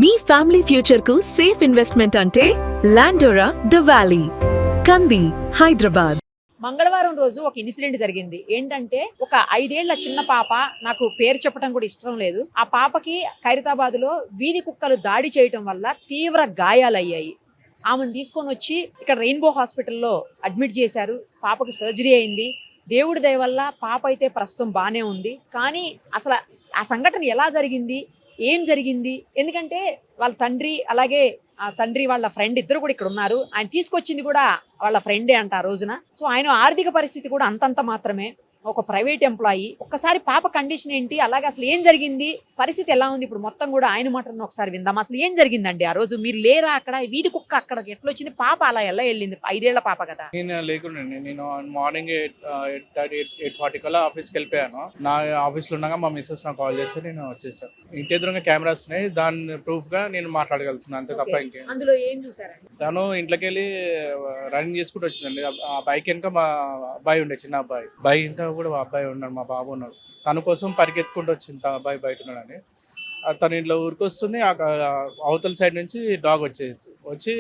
మీ family future కు safe investment అంటే లాండోరా the valley, కంది, హైదరాబాద్. మంగళవారం రోజు ఒక ఇన్సిడెంట్ జరిగింది. ఏంటంటే ఒక 5 ఏళ్ల చిన్న పాప, నాకు పేరు చెప్పడం కూడా ఇష్టం లేదు, ఆ పాపకి ఖైరతాబాద్ లో వీధి కుక్కలు దాడి చేయటం వల్ల తీవ్ర గాయాలయ్యాయి. ఆమెను తీసుకొని వచ్చి ఇక్కడ రెయిన్బో హాస్పిటల్లో అడ్మిట్ చేశారు. పాపకి సర్జరీ అయింది. దేవుడి దయ వల్ల పాప అయితే ప్రస్తుతం బాగానే ఉంది. కానీ అసలు ఆ సంఘటన ఎలా జరిగింది, ఏం జరిగింది, ఎందుకంటే వాళ్ళ తండ్రి అలాగే ఆ తండ్రి వాళ్ళ ఫ్రెండ్ ఇద్దరు కూడా ఇక్కడ ఉన్నారు. ఆయన తీసుకొచ్చింది కూడా వాళ్ళ ఫ్రెండే అంట ఆ రోజున. సో ఆయన ఆర్థిక పరిస్థితి కూడా అంతంత మాత్రమే, ఒక ప్రైవేట్ ఎంప్లాయీ. ఒక్కసారి పాప కండిషన్ ఏంటి, అలాగే అసలు ఏం జరిగింది, పరిస్థితి ఎలా ఉంది, ఇప్పుడు మొత్తం కూడా ఆయన మాటలను ఒకసారి విందాం. అసలు ఏం జరిగిందండి ఆ రోజు? మీరు లేరా అక్కడ? వీధి కుక్క అక్కడ ఎట్లా వచ్చింది? పాప అలా ఎలా వెళ్ళింది? 5 ఏళ్ల పాప కదా. నేను లేకుండా నేను మార్నింగ్ 8:40 కల్లా ఆఫీస్కి వెళ్ళిపోయాను. నా ఆఫీస్లో ఉండగా మా మిస్సెస్ నాకు కాల్ చేస్తే నేను వచ్చేసాను. ఇంటి ఎదురుగా కెమెరాస్ ఉన్నాయి, దాని ప్రూఫ్ గా నేను మాట్లాడగలుగుతున్నాను, అంతే తప్ప ఇంకేం. అందులో ఏం చూసారండి? తను ఇంట్లోకి వెళ్ళి రన్నింగ్ చేసుకుంటూ వచ్చిందండి. ఆ బైక్ వెనక మా అబ్బాయి ఉండే, చిన్న అబ్బాయి. బైక్ వెనక కూడా మా అబ్బాయి ఉన్నాడు, మా బాబు ఉన్నాడు. తన కోసం పరిగెత్తుకుంటూ వచ్చింది, తన అబ్బాయి బయట ఉన్నాడని. తను ఇంట్లో ఊరికి వస్తుంది, అవతల సైడ్ నుంచి డాగ్ వచ్చి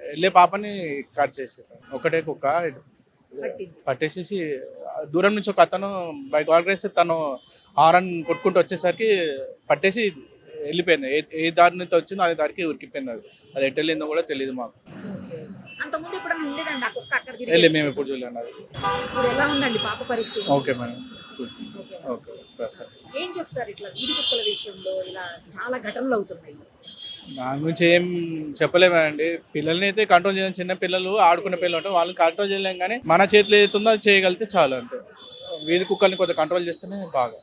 వెళ్ళే పాపని కట్ చేసి ఒకటే కుక్క పట్టేసేసి దూరం నుంచి ఒక అతను బైక్ ఆర్గనైజ్ తను హారన్ కొట్టుకుంటూ వచ్చేసరికి పట్టేసి వెళ్ళిపోయింది. ఏ దారి నుంచి వచ్చిందో అదే దారికి ఉరికిపోయింది. అది ఎటు వెళ్ళిందో కూడా తెలియదు మాకు. మేము ఎప్పుడు చూడలేదు. Okay madam, okay. ఏం చెప్తారు ఇట్లా వీధి కుక్కల విషయంలో ఇలా చాలా ఘటనలు అవుతున్నాయి? దాని గురించి ఏం చెప్పలేమండి. పిల్లల్ని అయితే కంట్రోల్ చేయలేం. చిన్న పిల్లలు ఆడుకునే పిల్లలు ఉంటారు, వాళ్ళని కంట్రోల్ చేయలేం. కానీ మన చేతిలో ఏతుందో అది చేయగలిగితే చాలు, అంతే. వీధి కుక్కల్ని కొంచెం కంట్రోల్ చేస్తేనే బాగా.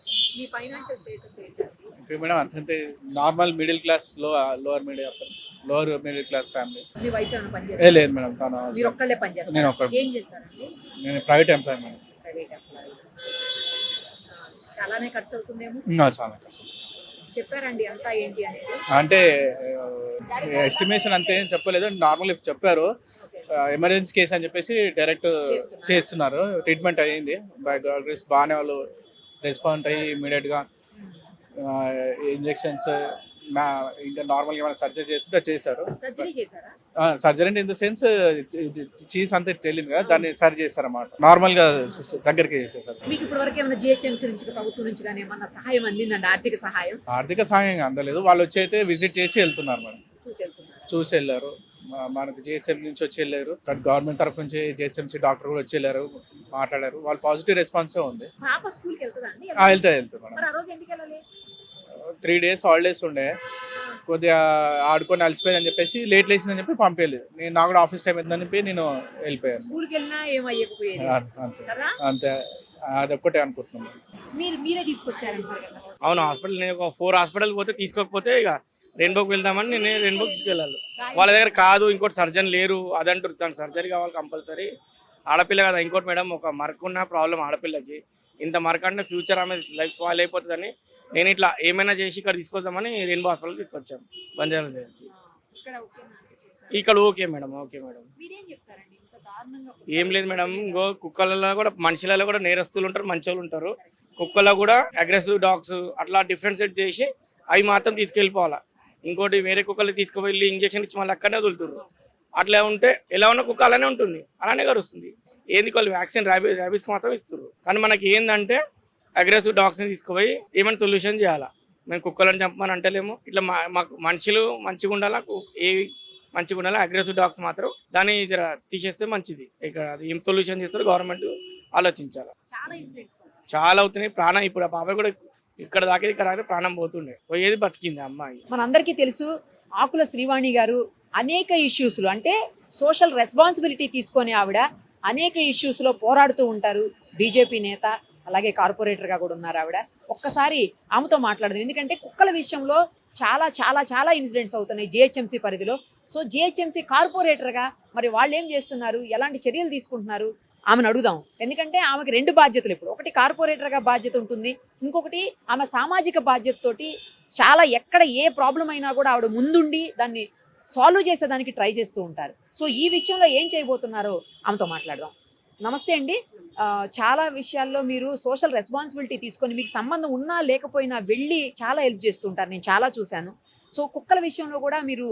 మేడం అంతే, normal middle class, lower middle class family. లేదు మేడం, నేను నేను ప్రైవేట్ ఎంప్లాయీ మేడం. చాలానే ఖర్చు అవుతుందేమో. చాలా ఖర్చు చెప్పారండి అంతా ఏంటి అనేది? అంటే ఎస్టిమేషన్ అంతే ఏం చెప్పలేదు, నార్మల్ చెప్పారు. ఎమర్జెన్సీ కేసు అని చెప్పేసి డైరెక్ట్ చేస్తున్నారు. ట్రీట్మెంట్ అయ్యింది, బాగానే వాళ్ళు రెస్పాండ్ అయ్యి ఇమీడియట్గా ఇంజెక్షన్స్ ఇంకా నార్మల్గా ఏమైనా సర్జరీ చేసుకుంటే చేశారు. సర్జరీ అంటే ఇన్ ద సెన్స్ చీజ్ అంతా తెలియదు కదా, దాన్ని సరి చేస్తారు అన్నమాట. నార్మల్ గా దగ్గరికి చేసేసారు. మీకు ఇప్పటివరకు ఏమైనా జిహెచ్ఎంసీ నుంచి, ప్రభుత్వం నుంచి కానీ ఏమన్నా సహాయం అందిందండి? ఆర్థిక సహాయం అందలేదు. వాళ్ళు వచ్చి అయితే విజిట్ చేసి వెళ్తున్నారు మేడం, చూసి వెళ్ళారు. మనకు జిహెచ్ఎం నుంచి వచ్చి వెళ్ళారు, గవర్నమెంట్ తరఫు నుంచి జిహెచ్ఎంసీ డాక్టర్ కూడా వచ్చి వెళ్ళారు, మాట్లాడారు. వాళ్ళు పాజిటివ్ రెస్పాన్స్ ఉంది. వెళ్తారు. 3 days హాలిడేస్ ఉండే, కొద్దిగా ఆడుకొని అలసిపోయిందని చెప్పేసి లేట్ లేచిందని చెప్పి పంపేయలేదు. నాకు కూడా ఆఫీస్ టైం అవుతుందని చెప్పి నేను వెళ్ళిపోయాను. అంతే, అదొక్కటే అనుకుంటున్నాను. అవును, హాస్పిటల్ నేను ఒక 4 హాస్పిటల్ పోతే తీసుకోకపోతే ఇక రెయిన్బోకి వెళ్దామని నేను రెయిన్బోకి తీసుకెళ్ళాలి. వాళ్ళ దగ్గర కాదు, ఇంకోటి సర్జన్ లేరు అదంటారు. తను సర్జరీ కావాలి కంపల్సరీ. ఆడపిల్ల కదా. ఇంకోటి మేడం, ఒక మరకున్న ప్రాబ్లం ఆడపిల్లకి. ఇంత మరకంటే ఫ్యూచర్ ఆమె లైఫ్ స్పాయిల్ అయిపోతుందని నేను ఇట్లా ఏమైనా చేసి ఇక్కడ తీసుకొద్దామని రెయిన్బో హాస్పిటల్ తీసుకొచ్చాను, బంజారా దగ్గరికి. ఇక్కడ ఓకే మేడం, ఓకే మేడం. ఏం లేదు మేడం, ఇంకో కుక్కలలో కూడా మనుషులలో కూడా నేరస్తులు ఉంటారు, మంచి వాళ్ళు ఉంటారు. కుక్కలో కూడా అగ్రెసివ్ డాగ్స్ అట్లా డిఫరెన్షియేట్ చేసి అవి మాత్రం తీసుకెళ్ళిపోవాలా. ఇంకోటి వేరే కుక్కలు తీసుకువెళ్ళి ఇంజక్షన్ ఇచ్చి మళ్ళీ అక్కడనే వదులుతారు. అట్లా ఉంటే ఎలా ఉన్న కుక్క అలానే ఉంటుంది, అలానే కరుస్తుంది. ఏంది వాళ్ళు వ్యాక్సిన్ ర్యాబీస్కి మాత్రం ఇస్తారు. కానీ మనకి ఏంటంటే అగ్రెసివ్ డాగ్స్ని తీసుకుపోయి ఏమైనా సొల్యూషన్ చేయాలా. మేము కుక్కలను చంపమని అంటలేము. ఇట్లా మాకు మనుషులు మంచిగా ఉండాలా, ఏవి మంచిగా ఉండాలా. అగ్రెసివ్ డాగ్స్ మాత్రం దాన్ని తీసేస్తే మంచిది. ఇక్కడ ఏం సొల్యూషన్ చేస్తారు గవర్నమెంట్ ఆలోచించాలి. చాలా అవుతున్నాయి ప్రాణం. ఇప్పుడు ఆ బాబాయ్ కూడా ఇక్కడ దాకా ఇక్కడ దాకా ప్రాణం పోతుండే, పోయేది బతికింది అమ్మాయి. మనందరికీ తెలుసు, ఆకుల శ్రీవాణి గారు అనేక ఇష్యూస్లో, అంటే సోషల్ రెస్పాన్సిబిలిటీ తీసుకొని ఆవిడ అనేక ఇష్యూస్లో పోరాడుతూ ఉంటారు. బీజేపీ నేత, అలాగే కార్పొరేటర్గా కూడా ఉన్నారు ఆవిడ. ఒక్కసారి ఆమెతో మాట్లాడదాం. ఎందుకంటే కుక్కల విషయంలో చాలా చాలా చాలా ఇన్సిడెంట్స్ అవుతున్నాయి జిహెచ్ఎంసీ పరిధిలో. సో జిహెచ్ఎంసీ కార్పొరేటర్గా మరి వాళ్ళు ఏం చేస్తున్నారు, ఎలాంటి చర్యలు తీసుకుంటున్నారు, ఆమెను అడుగుదాం. ఎందుకంటే ఆమెకి 2 బాధ్యతలు ఇప్పుడు. ఒకటి కార్పొరేటర్గా బాధ్యత ఉంటుంది, ఇంకొకటి ఆమె సామాజిక బాధ్యతతోటి చాలా ఎక్కడ ఏ ప్రాబ్లం అయినా కూడా ఆవిడ ముందుండి దాన్ని సాల్వ్ చేసేదానికి ట్రై చేస్తూ ఉంటారు. సో ఈ విషయంలో ఏం చేయబోతున్నారో ఆమెతో మాట్లాడదాం. నమస్తే అండి. చాలా విషయాల్లో మీరు సోషల్ రెస్పాన్సిబిలిటీ తీసుకొని మీకు సంబంధం ఉన్నా లేకపోయినా వెళ్ళి చాలా హెల్ప్ చేస్తూ ఉంటారు, నేను చాలా చూశాను. సో కుక్కల విషయంలో కూడా మీరు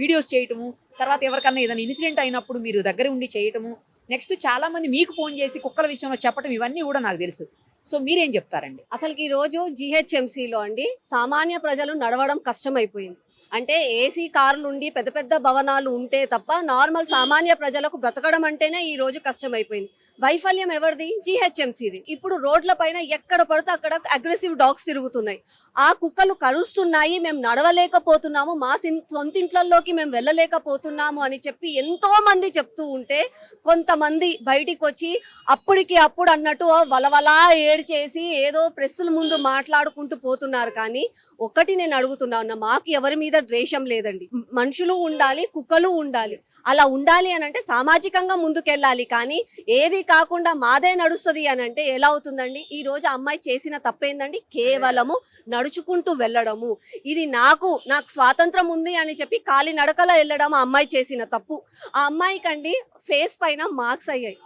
వీడియోస్ చేయటము, తర్వాత ఎవరికన్నా ఏదైనా ఇన్సిడెంట్ అయినప్పుడు మీరు దగ్గర ఉండి చేయటము, నెక్స్ట్ చాలా మంది మీకు ఫోన్ చేసి కుక్కల విషయంలో చెప్పటం, ఇవన్నీ కూడా నాకు తెలుసు. సో మీరేం చెప్తారండి? అసలుకి ఈ రోజు జీహెచ్ఎంసీలో అండి సామాన్య ప్రజలు నడవడం కష్టమైపోయింది. అంటే ఏసీ కార్లు ఉండి పెద్ద పెద్ద భవనాలు ఉంటే తప్ప నార్మల్ సామాన్య ప్రజలకు బ్రతకడం అంటేనే ఈ రోజు కష్టమైపోయింది. వైఫల్యం ఎవరిది? జీహెచ్ఎంసీది. ఇప్పుడు రోడ్ల పైన ఎక్కడ పడితే అక్కడ అగ్రెసివ్ డాగ్స్ తిరుగుతున్నాయి. ఆ కుక్కలు కరుస్తున్నాయి, మేము నడవలేకపోతున్నాము, మా సొంతింట్లలోకి మేము వెళ్ళలేకపోతున్నాము అని చెప్పి ఎంతో మంది చెప్తూ ఉంటే కొంతమంది బయటికి వచ్చి అప్పటికి అప్పుడు అన్నట్టు వలవలా ఏడ్చేసి ఏదో ప్రెస్సుల ముందు మాట్లాడుకుంటూ పోతున్నారు. కానీ ఒకటి నేను అడుగుతున్నా ఉన్నా, మాకు ఎవరి మీద ద్వేషం లేదండి. మనుషులు ఉండాలి, కుక్కలు ఉండాలి. అలా ఉండాలి అని అంటే సామాజికంగా ముందుకెళ్ళాలి. కానీ ఏది కాకుండా మాదే నడుస్తుంది అని అంటే ఎలా అవుతుందండి? ఈ రోజు అమ్మాయి చేసిన తప్పేందండి? కేవలము నడుచుకుంటూ వెళ్ళడము. ఇది నాకు స్వాతంత్రం ఉంది అని చెప్పి కాలి నడకల వెళ్ళడం ఆ అమ్మాయి చేసిన తప్పు. ఆ అమ్మాయికండి ఫేస్ పైన మార్క్స్ అయ్యాయి.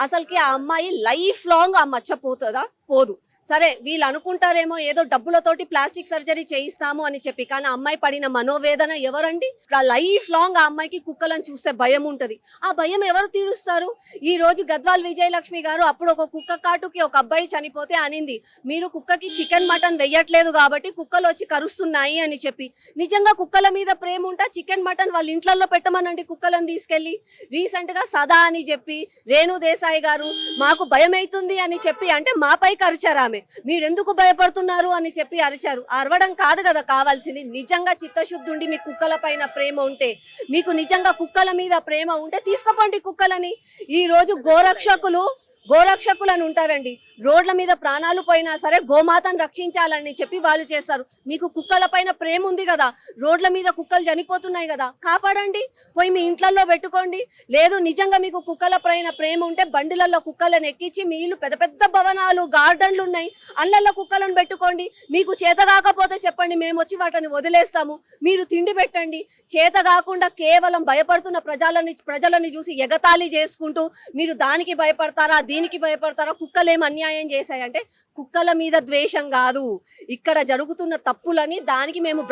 అసలుకి ఆ అమ్మాయి లైఫ్ లాంగ్ ఆ మచ్చ పోతుందా? పోదు. సరే వీళ్ళు అనుకుంటారేమో ఏదో డబ్బులతోటి ప్లాస్టిక్ సర్జరీ చేయిస్తాము అని చెప్పి, కానీ అమ్మాయి పడిన మనోవేదన ఎవరండి? లైఫ్ లాంగ్ ఆ అమ్మాయికి కుక్కలను చూస్తే భయం ఉంటది. ఆ భయం ఎవరు తీరుస్తారు? ఈ రోజు గద్వాల్ విజయలక్ష్మి గారు అప్పుడు ఒక కుక్క కాటుకి ఒక అబ్బాయి చనిపోతే అనింది, మీరు కుక్కకి చికెన్ మటన్ వెయ్యట్లేదు కాబట్టి కుక్కలు వచ్చి కరుస్తున్నాయి అని చెప్పి. నిజంగా కుక్కల మీద ప్రేమ ఉంటా చికెన్ మటన్ వాళ్ళ ఇంట్లలో పెట్టమనండి కుక్కలను తీసుకెళ్లి. రీసెంట్ గా సదా అని చెప్పి రేణు దేశాయ్ గారు మాకు భయం అవుతుంది అని చెప్పి అంటే మాపై కరిచారు. మీరెందుకు భయపడుతున్నారు అని చెప్పి అరిచారు. అరవడం కాదు కదా కావాల్సింది. నిజంగా చిత్తశుద్ధి ఉండి మీకు కుక్కల పైన ప్రేమ ఉంటే, మీకు నిజంగా కుక్కల మీద ప్రేమ ఉంటే తీసుకోపండి కుక్కలని. ఈ రోజు గోరక్షకులను ఉంటారండి, రోడ్ల మీద ప్రాణాలు పోయినా సరే గోమాతను రక్షించాలని చెప్పి వాళ్ళు చేస్తారు. మీకు కుక్కల పైన ప్రేమ ఉంది కదా, రోడ్ల మీద కుక్కలు చనిపోతున్నాయి కదా, కాపాడండి, పోయి మీ ఇంట్లలో పెట్టుకోండి. లేదు నిజంగా మీకు కుక్కల పైన ప్రేమ ఉంటే బండిలలో కుక్కలను ఎక్కించి మీ ఇల్లు పెద్ద పెద్ద భవనాలు గార్డెన్లు ఉన్నాయి, అల్లల్లో కుక్కలను పెట్టుకోండి. మీకు చేత కాకపోతే చెప్పండి, మేము వచ్చి వాటిని వదిలేస్తాము, మీరు తిండి పెట్టండి. చేత కాకుండా కేవలం భయపడుతున్న ప్రజలని చూసి ఎగతాళి చేసుకుంటూ మీరు దానికి భయపడతారా దీనికి భయపడతారా? కుక్కలేం అన్యాయం చేశాయంటే కుక్కల మీద ద్వేషం కాదు, ఇక్కడ జరుగుతున్న తప్పులని దానికి మేము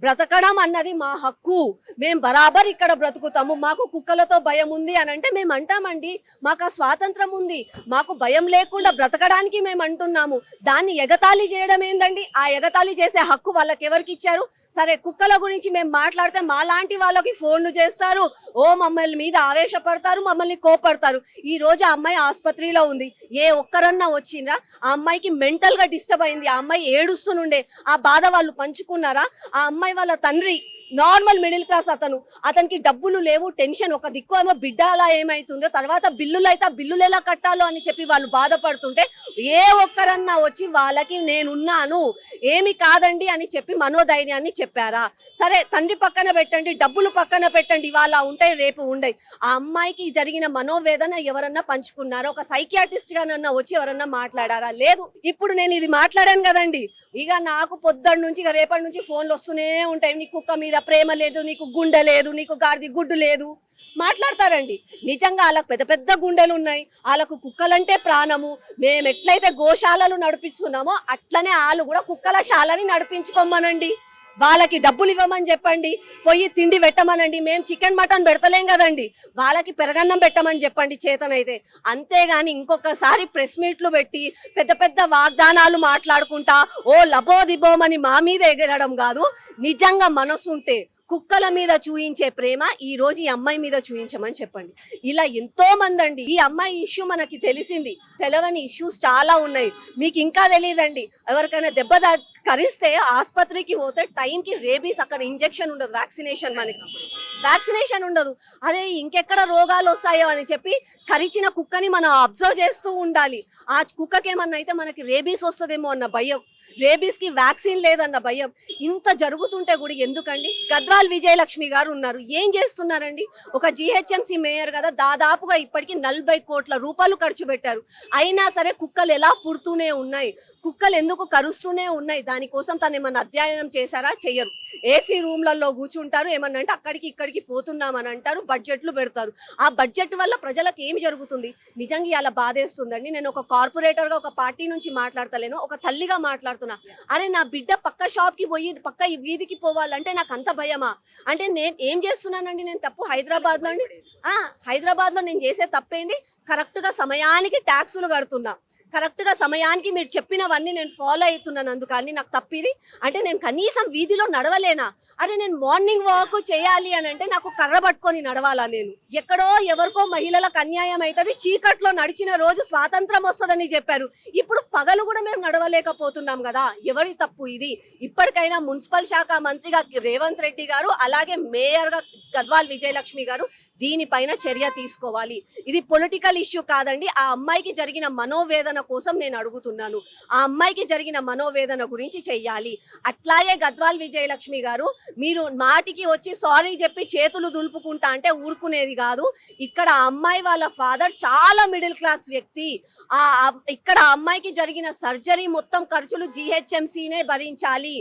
బ్రతకడం అన్నది మా హక్కు, మేము బరాబర్ ఇక్కడ బ్రతుకుతాము. మాకు కుక్కలతో భయం ఉంది అని అంటే మేము అంటామండి, మాకు ఆ స్వాతంత్రం ఉంది, మాకు భయం లేకుండా బ్రతకడానికి మేము అంటున్నాము. దాన్ని ఎగతాళి చేయడం ఏందండి? ఆ ఎగతాళి చేసే హక్కు వాళ్ళకి ఎవరికి ఇచ్చారు? సరే కుక్కల గురించి మేము మాట్లాడితే మా లాంటి వాళ్ళకి ఫోన్లు చేస్తారు, మమ్మల్ని మీద ఆవేశపడతారు, మమ్మల్ని కోపడతారు. ఈ రోజు ఆ అమ్మాయి ఆసుపత్రిలో ఉంది, ఏ ఒక్కరన్నా వచ్చిండ్రా? ఆ అమ్మాయికి మెంటల్ గా డిస్టర్బ్ అయింది, ఆ అమ్మాయి ఏడుస్తుండే, ఆ బాధ వాళ్ళు పంచుకున్నారా? ఆ అమ్మాయి వాళ్ళ తండ్రి నార్మల్ మిడిల్ క్లాస్, అతనికి డబ్బులు లేవు, టెన్షన్, ఒక దిక్కు ఏమో బిడ్డ అలా ఏమైతుందో, తర్వాత బిల్లులు అయితే బిల్లులు ఎలా కట్టాలో అని చెప్పి వాళ్ళు బాధపడుతుంటే ఏ ఒక్కరన్నా వచ్చి వాళ్ళకి నేనున్నాను ఏమి కాదండి అని చెప్పి మనోధైర్యాన్ని చెప్పారా? సరే తండ్రి పక్కన పెట్టండి, డబ్బులు పక్కన పెట్టండి, ఇవాళ ఉంటాయి రేపు ఉండయి. ఆ అమ్మాయికి జరిగిన మనోవేదన ఎవరన్నా పంచుకున్నారా? ఒక సైకియాట్రిస్ట్ గానన్నా వచ్చి ఎవరన్నా మాట్లాడారా? లేదు. ఇప్పుడు నేను ఇది మాట్లాడాను కదండి, ఇక నాకు పొద్దున్న నుంచి ఇక రేపటి నుంచి ఫోన్లు వస్తూనే ఉంటాయి, నీ కుక్క మీద ప్రేమ లేదు, నీకు గుండె లేదు, నీకు గాడిది గుడ్డు లేదు, మాట్లాడతారండి. నిజంగా వాళ్ళకు పెద్ద పెద్ద గుండెలు ఉన్నాయి, వాళ్ళకు కుక్కలంటే ప్రాణము. మేము ఎట్లయితే గోశాలలు నడిపిస్తున్నామో అట్లనే వాళ్ళు కూడా కుక్కల శాలని నడిపించుకోమనండి. వాళ్ళకి డబ్బులు ఇవ్వమని చెప్పండి, పొయ్యి తిండి పెట్టమనండి. మేము చికెన్ మటన్ పెడతలేం కదండి, వాళ్ళకి పెరగన్నం పెట్టమని చెప్పండి చేతనైతే. అంతేగాని ఇంకొకసారి ప్రెస్ మీట్లు పెట్టి పెద్ద పెద్ద వాగ్దానాలు మాట్లాడుకుంటా లబోదిబోమని మా మీద ఎగరడం కాదు. నిజంగా మనసుంటే కుక్కల మీద చూయించే ప్రేమ ఈ రోజు ఈ అమ్మాయి మీద చూయించమని చెప్పండి. ఇలా ఎంతో మంది అండి, ఈ అమ్మాయి ఇష్యూ మనకి తెలిసింది, తెలవని ఇష్యూస్ చాలా ఉన్నాయి, మీకు ఇంకా తెలియదండి. ఎవరికైనా దెబ్బ కరిస్తే ఆసుపత్రికి పోతే టైంకి రేబీస్ అక్కడ ఇంజెక్షన్ ఉండదు, వ్యాక్సినేషన్ ఉండదు. అరే ఇంకెక్కడ రోగాలు వస్తాయో అని చెప్పి కరిచిన కుక్కని మనం అబ్జర్వ్ చేస్తూ ఉండాలి. ఆ కుక్కకి ఏమన్నా అయితే మనకి రేబీస్ వస్తుందేమో అన్న భయం, రేబీస్ కి వ్యాక్సిన్ లేదన్న భయం. ఇంత జరుగుతుంటే కూడా ఎందుకండి? గద్వాల్ విజయలక్ష్మి గారు ఉన్నారు, ఏం చేస్తున్నారండి? ఒక జీహెచ్ఎంసీ మేయర్ కదా, దాదాపుగా ఇప్పటికి 40 కోట్ల రూపాయలు ఖర్చు పెట్టారు. అయినా సరే కుక్కలు ఎలా పుడుతూనే ఉన్నాయి, కుక్కలు ఎందుకు కరుస్తూనే ఉన్నాయి? దానికోసం తను ఏమన్నా అధ్యయనం చేశారా? చెయ్యరు. ఏసీ రూమ్లలో కూర్చుంటారు. ఏమన్నా అంటే అక్కడికి ఇక్కడికి పోతున్నామని అంటారు, బడ్జెట్లు పెడతారు. ఆ బడ్జెట్ వల్ల ప్రజలకు ఏం జరుగుతుంది? నిజంగా అలా బాధేస్తుందండి. నేను ఒక కార్పొరేటర్గా ఒక పార్టీ నుంచి మాట్లాడతలేను, ఒక తల్లిగా మాట్లాడుతున్నా. అరే నా బిడ్డ పక్క షాప్కి పోయి పక్క వీధికి పోవాలంటే నాకు అంత భయమా? అంటే నేను ఏం చేస్తున్నానండి? నేను తప్పు హైదరాబాద్లో అండి, హైదరాబాద్లో నేను చేసే తప్పేంది? కరెక్ట్గా సమయానికి ట్యాక్సులు కడుతున్నా, కరెక్ట్గా సమయానికి మీరు చెప్పినవన్నీ నేను ఫాలో అవుతున్నాను. అందుకని నాకు తప్పిది అంటే నేను కనీసం వీధిలో నడవలేనా? అరే నేను మార్నింగ్ వాక్ చేయాలి అని అంటే నాకు కర్ర పట్టుకొని నడవాలా? నేను ఎక్కడో ఎవరికో మహిళలకు అన్యాయం అవుతుంది, చీకట్లో నడిచిన రోజు స్వాతంత్రం వస్తుందని చెప్పారు. ఇప్పుడు పగలు కూడా మేము నడవలేకపోతున్నాం కదా. ఎవరి తప్పు ఇది? ఇప్పటికైనా మున్సిపల్ శాఖ మంత్రిగా రేవంత్ రెడ్డి గారు, అలాగే మేయర్గా గద్వాల్ విజయలక్ష్మి గారు దీనిపైన చర్య తీసుకోవాలి. ఇది పొలిటికల్ ఇష్యూ కాదండి. ఆ అమ్మాయికి జరిగిన మనోవేదన కోసం నేను అడుగుతున్నాను. ఆ అమ్మాయికి జరిగిన మనోవేదన గురించి చెయ్యాలి. అట్లాగే గద్వాల్ విజయలక్ష్మి గారు, మీరు మాటికి వచ్చి సారీ చెప్పి చేతులు దులుపుకుంటా అంటే ఊరుకునేది కాదు. ఇక్కడ ఆ అమ్మాయి వాళ్ళ ఫాదర్ చాలా మిడిల్ క్లాస్ వ్యక్తి. ఇక్కడ అమ్మాయికి జరిగిన సర్జరీ మొత్తం ఖర్చులు GHMCనే భరించాలి.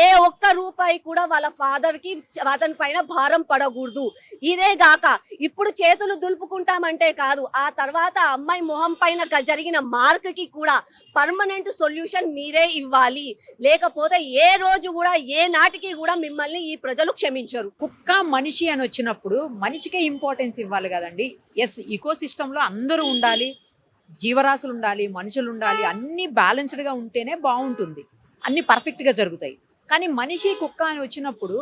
ఏ ఒక్క రూపాయి కూడా వాళ్ళ ఫాదర్కి అతని పైన భారం పడకూడదు. ఇదే గాక ఇప్పుడు చేతులు దులుపుకుంటామంటే కాదు, ఆ తర్వాత అమ్మాయి మొహం పైన జరిగిన మార్క్కి కూడా పర్మనెంట్ సొల్యూషన్ మీరే ఇవ్వాలి. లేకపోతే ఏ రోజు కూడా ఏ నాటికి కూడా మిమ్మల్ని ఈ ప్రజలు క్షమించరు. కుక్క మనిషి అని వచ్చినప్పుడు మనిషికే ఇంపార్టెన్స్ ఇవ్వాలి కదండి. ఎస్, ఈకో సిస్టంలో అందరూ ఉండాలి, జీవరాశులు ఉండాలి, మనుషులు ఉండాలి, అన్నీ బ్యాలెన్స్డ్గా ఉంటేనే బాగుంటుంది, అన్నీ పర్ఫెక్ట్గా జరుగుతాయి. కానీ మనిషి కుక్క అని వచ్చినప్పుడు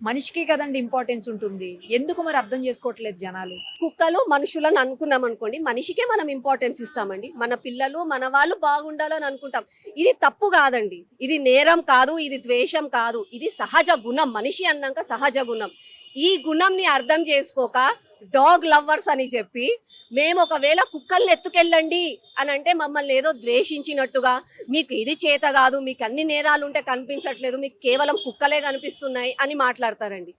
మనిషికి కదండి ఇంపార్టెన్స్ ఉంటుంది. ఎందుకు మరి అర్థం చేసుకోవట్లేదు జనాలు? కుక్కలు మనుషులను అనుకున్నాం అనుకోండి, మనిషికే మనం ఇంపార్టెన్స్ ఇస్తామండి. మన పిల్లలు మన వాళ్ళు బాగుండాలని అనుకుంటాం. ఇది తప్పు కాదండి, ఇది నేరం కాదు, ఇది ద్వేషం కాదు, ఇది సహజ గుణం. మనిషి అన్నాక సహజ గుణం. ఈ గుణంని అర్థం చేసుకోక డాగ్ లవర్స్ అని చెప్పి మేము ఒకవేళ కుక్కల్ని ఎత్తుకెళ్ళండి అని అంటే మమ్మల్ని ఏదో ద్వేషించినట్టుగా, మీకు ఇది చేత కాదు, మీకు అన్ని నేరాలు ఉంటే కనిపించట్లేదు, మీకు కేవలం కుక్కలే కనిపిస్తున్నాయి అని మాట్లాడతారండి.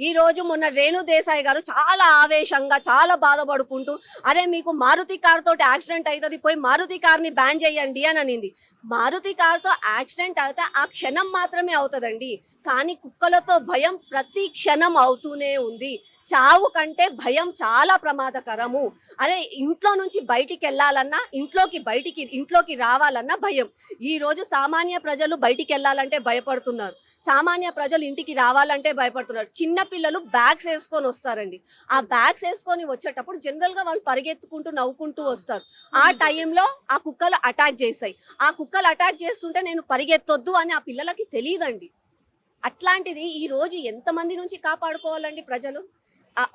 ఈ రోజు మొన్న రేణు దేశాయ్ గారు చాలా ఆవేశంగా చాలా బాధపడుకుంటూ, అరే మీకు మారుతి కార్ తోటి యాక్సిడెంట్ అవుతుంది, పోయి మారుతి కార్ని బ్యాన్ చేయండి అని అనింది. మారుతి కార్తో యాక్సిడెంట్ అయితే ఆ క్షణం మాత్రమే అవుతుందండి, కానీ కుక్కలతో భయం ప్రతి క్షణం అవుతూనే ఉంది. చావు కంటే భయం చాలా ప్రమాదకరము. అరే ఇంట్లో నుంచి బయటికి వెళ్ళాలన్నా, ఇంట్లోకి రావాలన్నా భయం. ఈ రోజు సామాన్య ప్రజలు బయటికి వెళ్ళాలంటే భయపడుతున్నారు, సామాన్య ప్రజలు ఇంటికి రావాలంటే భయపడుతున్నారు. చిన్న పిల్లలు బ్యాగ్స్ వేసుకొని వస్తారండి. ఆ బ్యాగ్స్ వేసుకొని వచ్చేటప్పుడు జనరల్గా వాళ్ళు పరిగెత్తుకుంటూ నవ్వుకుంటూ వస్తారు. ఆ టైంలో ఆ కుక్కలు అటాక్ చేస్తాయి. ఆ కుక్కలు అటాక్ చేస్తుంటే నేను పరిగెత్తొద్దు అని ఆ పిల్లలకి తెలియదండి. అట్లాంటిది ఈ రోజు ఎంతమంది నుంచి కాపాడుకోవాలండి ప్రజలు?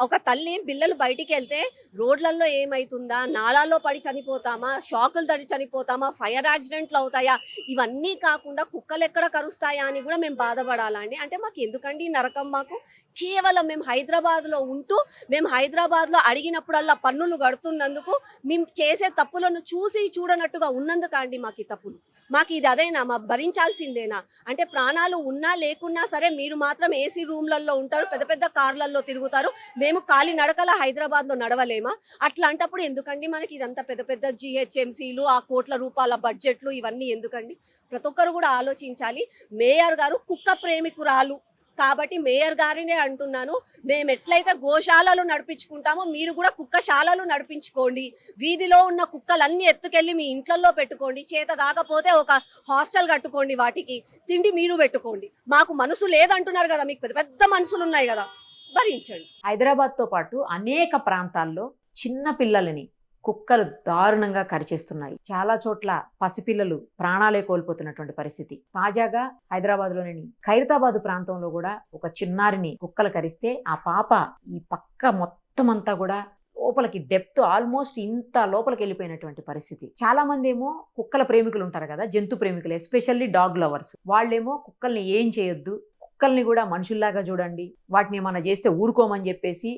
ఒక తల్లి పిల్లలు బయటికి వెళ్తే రోడ్లలో ఏమవుతుందా, నాలాల్లో పడి చనిపోతామా, షాకులు తడి చనిపోతామా, ఫైర్ యాక్సిడెంట్లు అవుతాయా, ఇవన్నీ కాకుండా కుక్కలు ఎక్కడ కరుస్తాయా అని కూడా మేము బాధపడాలా అండి? అంటే మాకు ఎందుకండి నరకం? మాకు కేవలం మేము హైదరాబాద్లో ఉంటూ మేము హైదరాబాద్లో అడిగినప్పుడల్లా పన్నులు కడుతున్నందుకు, మేము చేసే తప్పులను చూసి చూడనట్టుగా ఉన్నందుకు అండి మాకు ఈ తప్పులు. మాకు ఇది అదేనా? మా భరించాల్సిందేనా? అంటే ప్రాణాలు ఉన్నా లేకున్నా సరే మీరు మాత్రం ఏసీ రూమ్లలో ఉంటారు, పెద్ద పెద్ద కార్లలో తిరుగుతారు, మేము కాలి నడకల హైదరాబాద్లో నడవలేమా? అట్లాంటప్పుడు ఎందుకండి మనకి ఇదంతా పెద్ద పెద్ద GHMCలు, ఆ కోట్ల రూపాయల బడ్జెట్లు, ఇవన్నీ ఎందుకండి? ప్రతి ఒక్కరు కూడా ఆలోచించాలి. మేయర్ గారు కుక్క ప్రేమికురాలు కాబట్టి మేయర్ గారినే అంటున్నాను, మేము ఎట్లయితే గోశాలలు నడిపించుకుంటామో మీరు కూడా కుక్కశాలలు నడిపించుకోండి. వీధిలో ఉన్న కుక్కలన్నీ ఎత్తుకెళ్ళి మీ ఇంట్లలో పెట్టుకోండి. చేత కాకపోతే ఒక హాస్టల్ కట్టుకోండి, వాటికి తిండి మీరు పెట్టుకోండి. మాకు మనసు లేదంటున్నారు కదా, మీకు పెద్ద పెద్ద మనసులు ఉన్నాయి కదా, భరించండి. హైదరాబాద్తో పాటు అనేక ప్రాంతాల్లో చిన్న పిల్లలని కుక్కలు దారుణంగా కరిచేస్తున్నాయి. చాలా చోట్ల పసిపిల్లలు ప్రాణాలే కోల్పోతున్నటువంటి పరిస్థితి. తాజాగా హైదరాబాద్లోని ఖైరతాబాద్ ప్రాంతంలో కూడా ఒక చిన్నారిని కుక్కలు కరిస్తే ఆ పాప ఈ పక్క మొత్తం అంతా కూడా లోపలికి డెప్త్ ఆల్మోస్ట్ ఇంత లోపలికి వెళ్ళిపోయినటువంటి పరిస్థితి. చాలా మంది ఏమో కుక్కల ప్రేమికులు ఉంటారు కదా, జంతు ప్రేమికులు, ఎస్పెషల్లీ డాగ్ లవర్స్. వాళ్ళేమో కుక్కల్ని ఏం చేయొద్దు, కుక్కల్ని కూడా మనుషుల్లాగా చూడండి, వాటిని ఏమన్నా చేస్తే ఊరుకోమని చెప్పేసి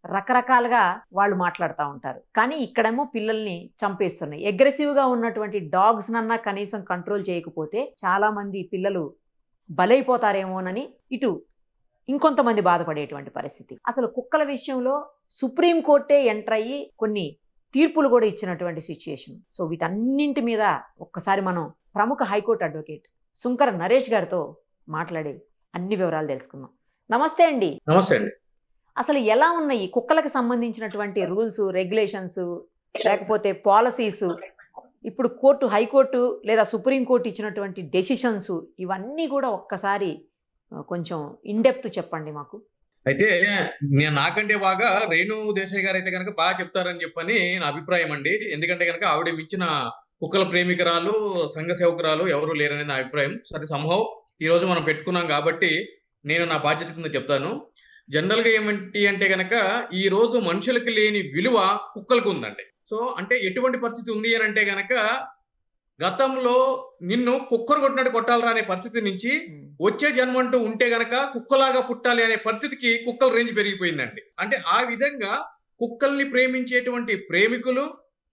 రకరకాలుగా వాళ్ళు మాట్లాడుతూ ఉంటారు. కానీ ఇక్కడేమో పిల్లల్ని చంపేస్తున్నాయి. అగ్రెసివ్గా ఉన్నటువంటి డాగ్స్ నన్నా కనీసం కంట్రోల్ చేయకపోతే చాలా మంది పిల్లలు బలైపోతారేమోనని ఇటు ఇంకొంతమంది బాధపడేటువంటి పరిస్థితి. అసలు కుక్కల విషయంలో సుప్రీంకోర్టే ఎంటర్ అయ్యి కొన్ని తీర్పులు కూడా ఇచ్చినటువంటి సిచ్యుయేషన్. సో వీటన్నింటి మీద ఒక్కసారి మనం ప్రముఖ హైకోర్టు అడ్వకేట్ సుంకర నరేష్ గారితో మాట్లాడి అన్ని వివరాలు తెలుసుకుందాం. నమస్తే అండి. నమస్తే అండి. అసలు ఎలా ఉన్నాయి కుక్కలకు సంబంధించినటువంటి రూల్స్, రెగ్యులేషన్స్, లేకపోతే పాలసీస్, ఇప్పుడు కోర్టు, హైకోర్టు లేదా సుప్రీంకోర్టు ఇచ్చినటువంటి డెసిషన్స్, ఇవన్నీ కూడా ఒక్కసారి కొంచెం ఇన్డెప్త్ చెప్పండి మాకు. అయితే నాకంటే బాగా రేణు దేశాయ్ గారు అయితే కనుక బాగా చెప్తారని చెప్పని నా అభిప్రాయం అండి. ఎందుకంటే కనుక ఆవిడ మించిన కుక్కల ప్రేమికురాలు, సంఘ సేవకురాలు ఎవరు లేరనేది నా అభిప్రాయం. సరే, సంభవం ఈ రోజు మనం పెట్టుకున్నాం కాబట్టి నేను నా బాధ్యత కింద చెప్తాను. జనరల్ గా ఏమిటి అంటే కనుక ఈ రోజు మనుషులకి లేని విలువ కుక్కలకు ఉందండి. సో అంటే ఎటువంటి పరిస్థితి ఉంది అని అంటే గనక గతంలో నిన్ను కుక్కను కొట్టినట్టు కొట్టాలరా అనే పరిస్థితి నుంచి వచ్చే జన్మ అంటూ ఉంటే గనక కుక్కలాగా పుట్టాలి అనే పరిస్థితికి కుక్కల రేంజ్ పెరిగిపోయిందండి. అంటే ఆ విధంగా కుక్కల్ని ప్రేమించేటువంటి ప్రేమికులు,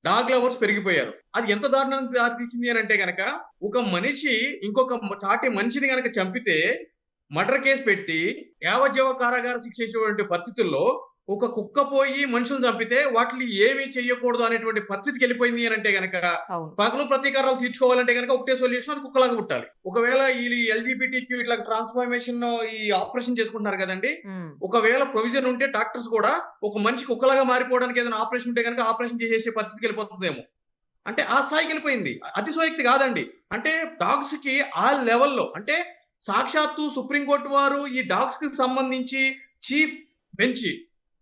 డాగ్ లవర్స్ పెరిగిపోయారు. అది ఎంత దారుణానికి దారితీసింది అని అంటే గనక ఒక మనిషి ఇంకొక చాటి మనిషిని గనక చంపితే మర్డర్ కేసు పెట్టి యావజ్జీవ కారాగార శిక్ష ఇచ్చేటువంటి పరిస్థితుల్లో ఒక కుక్క పోయి మనుషులు చంపితే వాటిని ఏమీ చెయ్యకూడదు అనేటువంటి పరిస్థితికి వెళ్ళిపోయింది అని అంటే గనక పగలు ప్రతీకారాలు తీర్చుకోవాలంటే గనక ఒకటే సొల్యూషన్, అది కుక్కలాగా పుట్టాలి. ఒకవేళ ఈ ఎల్జిబిటిక్యూ ఇట్లా ట్రాన్స్ఫర్మేషన్ ఈ ఆపరేషన్ చేసుకుంటున్నారు కదండి, ఒకవేళ ప్రొవిజన్ ఉంటే డాక్టర్స్ కూడా ఒక మనిషి కుక్కలాగా మారిపోవడానికి ఏదైనా ఆపరేషన్ ఉంటే కనుక ఆపరేషన్ చేసే పరిస్థితికి వెళ్ళిపోతుందేమో. అంటే ఆ స్థాయికి వెళ్ళిపోయింది. అతిశయోక్తి కాదండి. అంటే డాగ్స్ కి ఆ లెవెల్లో, అంటే సాక్షాత్తు సుప్రీంకోర్టు వారు ఈ డాగ్స్ కి సంబంధించి చీఫ్ బెంచ్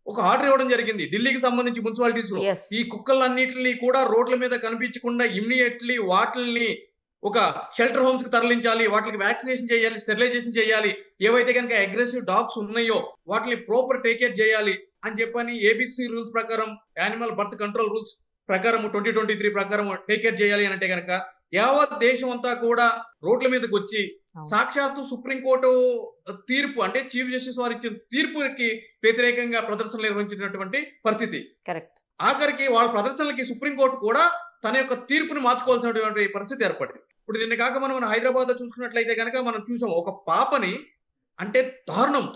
ఒక ఆర్డర్ ఇవ్వడం జరిగింది ఢిల్లీకి సంబంధించి మున్సిపాలిటీస్ లో. ఈ కుక్కలన్నిటిని కూడా రోడ్ల మీద కనిపించకుండా ఇమ్మీడియట్లీ వాటిల్ని ఒక షెల్టర్ హోమ్స్ కి తరలించాలి, వాటికి వ్యాక్సినేషన్ చేయాలి, స్టెరిలైజేషన్ చేయాలి, ఏవైతే కనుక అగ్రెసివ్ డాగ్స్ ఉన్నాయో వాటిని ప్రాపర్ టేక్ కేర్ చేయాలి అని చెప్పని ఏబిసి రూల్స్ ప్రకారం, యానిమల్ బర్త్ కంట్రోల్ రూల్స్ ప్రకారం 2023 ప్రకారం టేక్ కేర్ చేయాలి అంటే కనుక యావత్ దేశం అంతా కూడా రోడ్ల మీదకి వచ్చి సాక్షాత్తు సుప్రీంకోర్టు తీర్పు, అంటే చీఫ్ జస్టిస్ వారు ఇచ్చిన తీర్పుకి వ్యతిరేకంగా ప్రదర్శనలు నిర్వహించినటువంటి పరిస్థితి. ఆఖరికి వాళ్ళ ప్రదర్శనలకి సుప్రీంకోర్టు కూడా తన యొక్క తీర్పుని మార్చుకోవాల్సినటువంటి పరిస్థితి ఏర్పడింది. ఇప్పుడు నిన్న కాక మనం హైదరాబాద్ లో చూసుకున్నట్లయితే కనుక మనం చూసాం ఒక పాపని, అంటే దారుణం,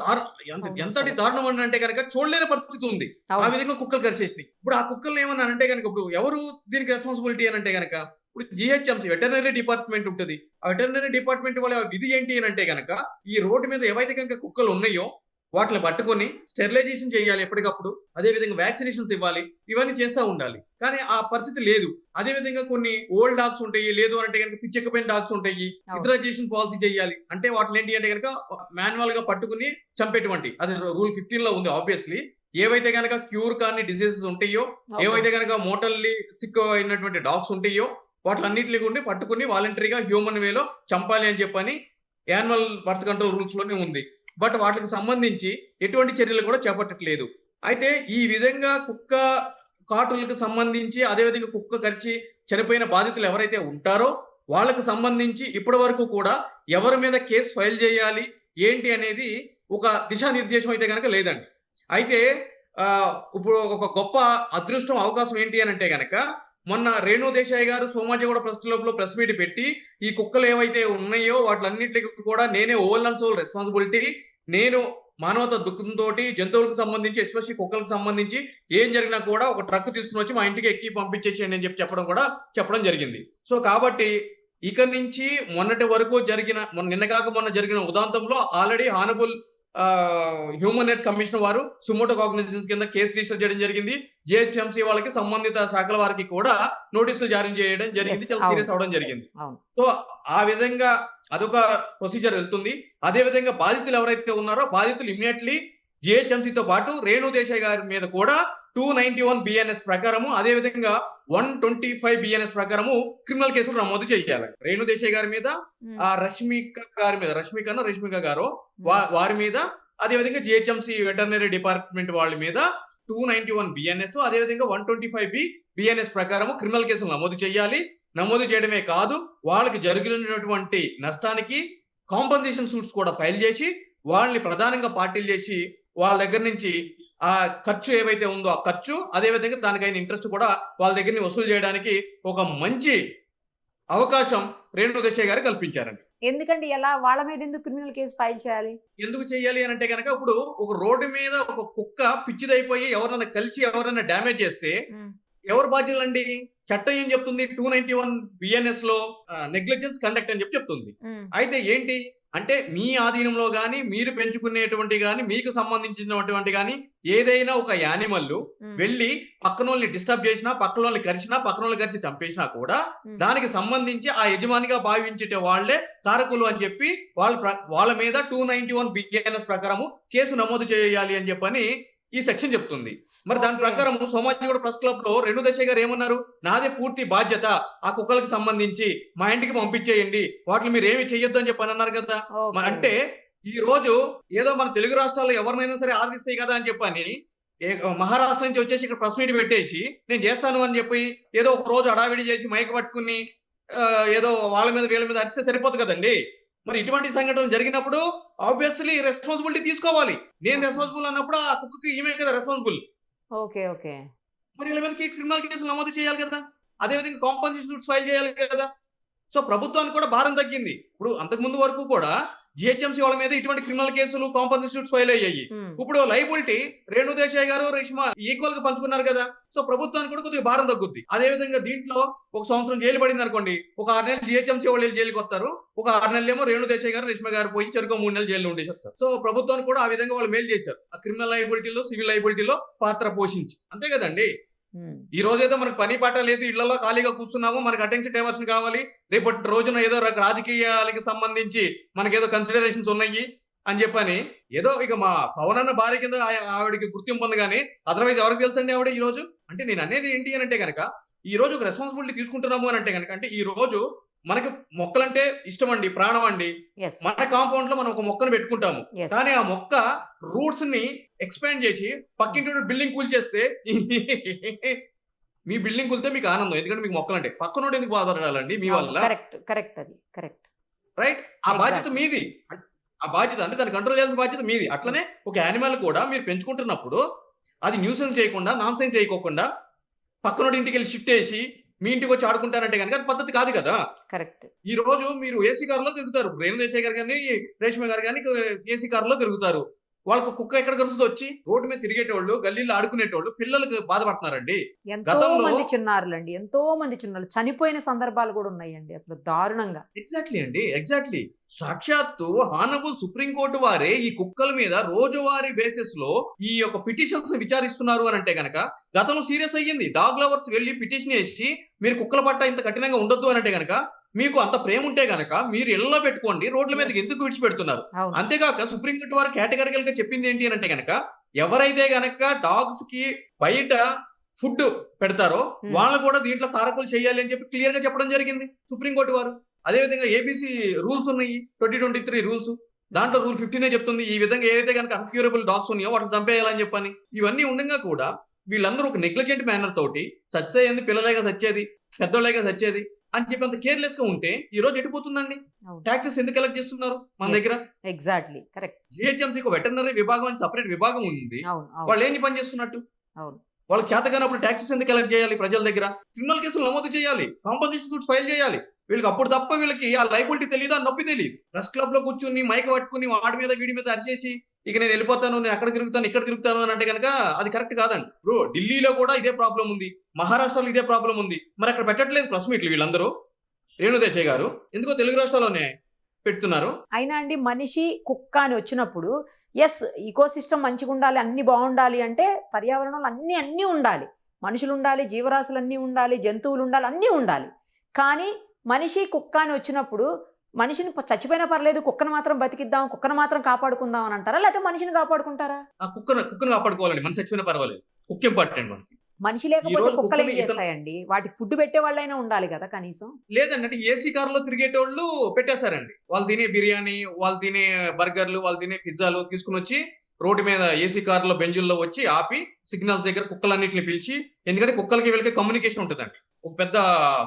ఎంతటి దారుణం అని అంటే కనుక చూడలేని పరిస్థితి ఉంది. ఆ విధంగా కుక్కలు కరిచేసినాయి. ఇప్పుడు ఆ కుక్కలు ఏమన్నా అంటే కనుక ఇప్పుడు ఎవరు దీనికి రెస్పాన్సిబిలిటీ అని అంటే కనుక ఇప్పుడు జిహెచ్ఎంసీ వెటర్నరీ డిపార్ట్మెంట్ ఉంటుంది. ఆ వెటర్నరీ డిపార్ట్మెంట్ వాళ్ళ విధి ఏంటి అని అంటే కనుక ఈ రోడ్డు మీద ఏవైతే కనుక కుక్కలు ఉన్నాయో వాటిని పట్టుకొని స్టెరిలైజేషన్ చేయాలి ఎప్పటికప్పుడు, అదే విధంగా వ్యాక్సినేషన్స్ ఇవ్వాలి, ఇవన్నీ చేస్తూ ఉండాలి. కానీ ఆ పరిస్థితి లేదు. అదే విధంగా కొన్ని ఓల్డ్ డాగ్స్ ఉంటాయి, లేదు అంటే కనుక పిచ్చెక్కిపోయిన డాగ్స్ ఉంటాయి, యుథరైజేషన్ పాలసీ చేయాలి. అంటే వాటిని ఏంటి అంటే కనుక మాన్యువల్ గా పట్టుకుని చంపేటువంటి, అది రూల్ 15 లో ఉంది. ఆబ్వియస్లీ ఏవైతే కనుక క్యూర్ కానీ డిసీజెస్ ఉంటాయో, ఏవైతే కనుక మోటల్లీ సిక్ అయినటువంటి డాగ్స్ ఉంటాయో వాటిలన్నింటినీ కూడా పట్టుకుని వాలంటరీగా హ్యూమన్ వేలో చంపాలి అని చెప్పని యానిమల్ బర్త్ కంట్రోల్ రూల్స్ లోనే ఉంది. బట్ వాటికి సంబంధించి ఎటువంటి చర్యలు కూడా చేపట్టట్లేదు. అయితే ఈ విధంగా కుక్క కాటులకు సంబంధించి, అదేవిధంగా కుక్క కరిచి చనిపోయిన బాధితులు ఎవరైతే ఉంటారో వాళ్ళకు సంబంధించి ఇప్పటి వరకు కూడా ఎవరి మీద కేసు ఫైల్ చేయాలి ఏంటి అనేది ఒక దిశానిర్దేశం అయితే కనుక లేదండి. అయితే ఇప్పుడు ఒక గొప్ప అదృష్టం, అవకాశం ఏంటి అని అంటే కనుక మొన్న రేణు దేశాయ్ గారు సోమాజిగూడ ప్రెస్ క్లబ్ లో ప్రెస్ మీట్ పెట్టి ఈ కుక్కలు ఏవైతే ఉన్నాయో వాటిలన్నింటికి కూడా నేనే ఓవల్ అండ్ సోల్ రెస్పాన్సిబిలిటీ, నేను మానవత దుఃఖంతో జంతువులకు సంబంధించి ఎస్పెషల్లీ కుక్కలకు సంబంధించి ఏం జరిగినా కూడా ఒక ట్రక్ తీసుకుని వచ్చి మా ఇంటికి ఎక్కి పంపించేసి అని చెప్పడం జరిగింది. సో కాబట్టి ఇక నుంచి మొన్నటి వరకు మొన్న జరిగిన ఉదాంతంలో already honourable human rights commission వారు సుమోటో కాగ్నిజెన్స్ కింద కేసు రిజిస్టర్ చేయడం జరిగింది. జిహెచ్ఎంసీ వాళ్ళకి సంబంధిత శాఖల వారికి కూడా నోటీసులు జారీ చేయడం జరిగింది. చాలా సీరియస్ అవడం జరిగింది. సో ఆ విధంగా అదొక ప్రొసీజర్ వెళ్తుంది. అదే విధంగా బాధితులు ఎవరైతే ఉన్నారో బాధితులు ఇమ్మీడియట్లీ జిహెచ్ఎంసీతో పాటు రేణు దేశాయ్ గారి మీద కూడా 291 BNS ప్రకారము, అదే విధంగా 125 BNS ప్రకారము క్రిమినల్ కేసులు నమోదు చేయాలి. రేణు దేశాయ్ గారి మీద, ఆ రష్మిక గారు వారి మీద, అదే విధంగా జిహెచ్ఎంసీ వెటర్నరీ డిపార్ట్మెంట్ వాళ్ళ మీద 291 BNS, అదే విధంగా 125 BNS ప్రకారము క్రిమినల్ కేసులు నమోదు చేయాలి. నమోదు చేయడమే కాదు, వాళ్ళకి జరిగినటువంటి నష్టానికి కాంపన్సేషన్ సూట్స్ కూడా ఫైల్ చేసి వాళ్ళని ప్రధానంగా పార్టీలు చేసి వాళ్ళ దగ్గర నుంచి ఆ ఖర్చు ఏవైతే ఉందో ఆ ఖర్చు, అదే విధంగా దానికైన ఇంట్రెస్ట్ కూడా వాళ్ళ దగ్గర వసూలు చేయడానికి ఒక మంచి అవకాశం రేణు దేశాయ్ గారు కల్పించారండి. ఎందుకంటే ఎలా వాళ్ళ మీద ఎందుకు క్రిమినల్ కేసు ఫైల్ చేయాలి? ఎందుకు చేయాలి అని అంటే కనుక ఇప్పుడు ఒక రోడ్డు మీద ఒక కుక్క పిచ్చిదైపోయి ఎవరన్నా కలిసి ఎవరన్నా డ్యామేజ్ చేస్తే ఎవరు బాధ్యులండి? చట్టం ఏం చెప్తుంది? 291 బిఎన్ఎస్ లో నెగ్లిజెన్స్ కండక్ట్ అని చెప్తుంది. అయితే ఏంటి అంటే మీ ఆధీనంలో కానీ మీరు పెంచుకునేటువంటి కానీ మీకు సంబంధించినటువంటి కానీ ఏదైనా ఒక యానిమల్ వెళ్ళి పక్కనోళ్ళని డిస్టర్బ్ చేసినా, పక్కనోళ్ళని కరిచినా, పక్కనోళ్ళని కరిచి చంపేసినా కూడా దానికి సంబంధించి ఆ యజమానిగా భావించే వాళ్లే కారకులు అని చెప్పి వాళ్ళ మీద 291 బిఎన్ఎస్ ప్రకారము కేసు నమోదు చేయాలి అని చెప్పని ఈ సెక్షన్ చెప్తుంది. మరి దాని ప్రకారం సోమాజిగూడ ప్రెస్ క్లబ్ లో రేణుదేశాయ్ గారు ఏమన్నారు? నాదే పూర్తి బాధ్యత ఆ కుక్కలకు సంబంధించి, మా ఇంటికి పంపించేయండి, వాటిని మీరు ఏమి చెయ్యొద్దు అని చెప్పి అన్నారు కదా. మరి అంటే ఈ రోజు ఏదో మన తెలుగు రాష్ట్రాల్లో ఎవరినైనా సరే ఆదరిస్తాయి కదా అని చెప్పని మహారాష్ట్ర నుంచి వచ్చేసి ఇక్కడ ప్రెస్ మీట్ పెట్టేసి నేను చేస్తాను అని చెప్పి ఏదో ఒక రోజు అడావిడి చేసి మైక్ పట్టుకుని ఏదో వాళ్ళ మీద వీళ్ళ మీద అరిస్తే సరిపోతుంది కదండి. మరి ఇటువంటి సంఘటనలు జరిగినప్పుడు ఆబ్వియస్లీ రెస్పాన్సిబిలిటీ తీసుకోవాలి. నేను రెస్పాన్సిబుల్ అన్నప్పుడు ఆ కుక్కకి ఈమె కదా రెస్పాన్సిబుల్. Okay okay. మరి వీళ్ళ మీదకి క్రిమినల్ కేసులు నమోదు చేయాలి కదా, అదేవిధంగా కాంపన్సేషన్ సూట్స్ ఫైల్ చేయాలి కదా. సో ప్రభుత్వానికి కూడా భారం తగ్గింది. ఇప్పుడు అంతకు ముందు వరకు కూడా జిహెచ్ఎంసీ వాళ్ళ మీద ఇటువంటి క్రిమినల్ కేసులు కాంపన్సేషన్ సూట్స్ ఫైల్ అయ్యాయి. ఇప్పుడు లైబిలిటీ రేణుదేశాయ్ గారు, రేష్మ ఈక్వల్ గా పంచుకున్నారు కదా. సో ప్రభుత్వానికి కూడా కొద్దిగా భారం తగ్గుద్ది. అదే విధంగా దీంట్లో 1 సంవత్సరం జైలు పడింది అనుకోండి, ఒక 6 నెలలు జిహెచ్ఎంసీ వాళ్ళు జైలుకి వస్తారు, ఒక 6 నెలలేమో రేణుదేశాయ్ గారు, రేష్మ గారు పోయి చెరుకు 3 నెలలు జైలు ఉండేసి వస్తారు. సో ప్రభుత్వానికి కూడా ఆ విధంగా వాళ్ళు మేలు చేశారు, ఆ క్రిమినల్ లైబిలిటీలో సివిల్ లైబిలిటీలో పాత్ర పోషించి. అంతే కదండి. ఈ రోజైతే మనకు పని పాట లేదు, ఇళ్లలో ఖాళీగా కూర్చున్నాము, మనకు అటెన్షన్ డైవర్షన్ కావాలి, రేపటి రోజున ఏదో రాజకీయాలకి సంబంధించి మనకేదో కన్సిడరేషన్స్ ఉన్నాయి అని చెప్పని ఏదో ఇక మా పవన్ అన్న భార్య కింద ఆవిడకి గుర్తింపు ఉంది, కానీ అదర్వైజ్ ఎవరికి తెలుసండి ఆవిడ ఈ రోజు. అంటే నేను అనేది ఏంటి అని అంటే కనుక ఈ రోజు ఒక రెస్పాన్సిబిలిటీ తీసుకుంటున్నాము అని అంటే కనుక, అంటే ఈ రోజు మనకి మొక్కలంటే ఇష్టం అండి, ప్రాణం అండి. మన కాంపౌండ్ లో మనం ఒక మొక్కను పెట్టుకుంటాము, కానీ ఆ మొక్క రూట్స్ ని ఎక్స్పాండ్ చేసి పక్కింటి బిల్డింగ్ కూల్ చేస్తే మీ బిల్డింగ్ కూలితే మీకు ఆనందం, ఎందుకంటే మీకు మొక్కలంటే పక్కనోడు ఎందుకు బాధపడాలండి మీ వల్ల. రైట్? ఆ బాధ్యత మీది. ఆ బాధ్యత అంటే దాన్ని కంట్రోల్ చేయాల్సిన బాధ్యత మీది. అట్లనే ఒక యానిమల్ కూడా మీరు పెంచుకుంటున్నప్పుడు అది న్యూసెన్స్ చేయకుండా, నాన్ సెన్స్ చేయకోకుండా పక్కనోడి ఇంటికి వెళ్ళి షిఫ్ట్ చేసి మీ ఇంటికి వచ్చి ఆడుకుంటారంటే కనుక అది పద్ధతి కాదు కదా. కరెక్ట్. ఈ రోజు మీరు ఏసీ కారులో తిరుగుతారు, రేణుదేశాయ్ గారు కానీ రేష్మ గారు కానీ ఏసీ కారులో తిరుగుతారు. వాళ్ళకు కుక్క ఎక్కడ కలుస్తుందో వచ్చి రోడ్డు మీద తిరిగేటోళ్ళు, గల్లీలో ఆడుకునేటోళ్ళు పిల్లలకు బాధపడుతున్నారండి. ఎంతో మంది చిన్నారులండి, ఎంతో మంది చిన్నారులు చనిపోయిన సందర్భాలు కూడా ఉన్నాయండి, అసలు దారుణంగా. ఎగ్జాక్ట్లీ అండి, ఎగ్జాక్ట్లీ. సాక్షాత్తు హానబుల్ సుప్రీంకోర్టు వారే ఈ కుక్కల మీద రోజువారీ బేసిస్ లో ఈ యొక్క పిటిషన్స్ విచారిస్తున్నారు అని అంటే కనుక గతంలో సీరియస్ అయ్యింది. డాగ్ లవర్స్ వెళ్ళి పిటిషన్ వేసి మీరు కుక్కల పట్ల ఇంత కఠినంగా ఉండొద్దు అని అంటే కనుక, మీకు అంత ప్రేమ ఉంటే గనక మీరు ఇళ్లలో పెట్టుకోండి, రోడ్ల మీదకి ఎందుకు విడిచిపెడుతున్నారు? అంతేగాక సుప్రీంకోర్టు వారు కేటగిరికల్ గా చెప్పింది ఏంటి అని అంటే గనక, ఎవరైతే గనక డాగ్స్ కి బయట ఫుడ్ పెడతారో వాళ్ళు కూడా దీంట్లో కారకులు చేయాలి అని చెప్పి క్లియర్ గా చెప్పడం జరిగింది సుప్రీంకోర్టు వారు. అదే విధంగా ఏబీసీ రూల్స్ ఉన్నాయి, 2023 రూల్స్, దాంట్లో రూల్ 15 చెప్తుంది ఈ విధంగా ఏదైతే కనుక అన్క్యూరబుల్ డాగ్స్ ఉన్నాయో వాటిని చంపేయాలని చెప్పని. ఇవన్నీ ఉండగా కూడా వీళ్ళందరూ ఒక నెగ్లిజెంట్ మేనర్ తోటి చచ్చేది పిల్లలేగా చచ్చేది, పెద్దోళ్ళగా చచ్చేది అని చెప్పి అంత కేర్లెస్ గా ఉంటే ఈ రోజు ఎడిపోతుందండి. ట్యాక్సెస్ ఎందుకు కలెక్ట్ చేస్తున్నారు మన దగ్గర? Exactly correct. జిహెచ్ఎంసీకి వెటర్నరీ విభాగం అని సపరేట్ విభాగం ఉంది, వాళ్ళు ఏంటి పని చేస్తున్నట్టు? వాళ్ళు చేతగానప్పుడు ట్యాక్సెస్ ఎందుకు కలెక్ట్ చేయాలి ప్రజల దగ్గర? క్రిమినల్ కేసులు నమోదు చేయాలి, కాంపన్సేషన్ సూట్స్ ఫైల్ చేయాలి. వీళ్ళకి అప్పుడు తప్ప వీళ్ళకి ఆ లైబిలిటీ తెలియదు, ఆ నొప్పి తెలియదు. ప్రెస్ క్లబ్ లో కూర్చుని మైక్ పట్టుకుని వాడి మీద వీడి మీద అరిచేసి ఇక నేను వెళ్ళిపోతాను, నేను అక్కడ తిరుగుతాను, ఇక్కడ తిరుగుతాను అని అంటే కనుక అది కరెక్ట్ కాదండి. బ్రో, ఢిల్లీలో కూడా ఇదే ప్రాబ్లం ఉంది, మహారాష్ట్రలో ఇదే ప్రాబ్లం ఉంది, మరి అక్కడ పెట్టట్లేదు ప్రెస్ మీట్లు వీళ్ళందరూ. రేణుదేశాయ్ గారు ఎందుకో తెలుగు రాష్ట్రాల్లోనే పెడుతున్నారు. అయినా అండి మనిషి కుక్క అని వచ్చినప్పుడు ఎస్ ఈకో సిస్టమ్ మంచిగా ఉండాలి, అన్ని బాగుండాలి అంటే పర్యావరణంలో అన్నీ ఉండాలి, మనుషులు ఉండాలి, జీవరాశులు అన్నీ ఉండాలి, జంతువులు ఉండాలి, అన్నీ ఉండాలి. కానీ మనిషి కుక్క అని వచ్చినప్పుడు మనిషిని చచ్చిపోయినా పర్లేదు, కుక్కను మాత్రం బతికిద్దాం, కుక్కను మాత్రం కాపాడుకుందాం అని అంటారా, లేకపోతే మనిషిని కాపాడుకుంటారా? కుక్కను కాపాడుకోవాలండి, మన చచ్చిపోయినా పర్వాలేదు, కుక్క ఇంపార్టెంట్ మనకి. మనిషి లేకపోతే కుక్కలు ఏం చేస్తాయండి? వాటి ఫుడ్ పెట్టే వాళ్ళైనా ఉండాలి కదా కనీసం. లేదండి, అంటే ఏసీ కారులో తిరిగేటోళ్ళు పెట్టేశారండి. వాళ్ళు తినే బిర్యానీ, వాళ్ళు తినే బర్గర్లు, వాళ్ళు తినే పిజ్జాలు తీసుకుని వచ్చి రోడ్డు మీద ఏసీ కారులో బెంజుల్లో వచ్చి ఆపి సిగ్నల్స్ దగ్గర కుక్కలన్నింటిని పిలిచి, ఎందుకంటే కుక్కలకి వీళ్ళకి కమ్యూనికేషన్ ఉంటుందండి, ఒక పెద్ద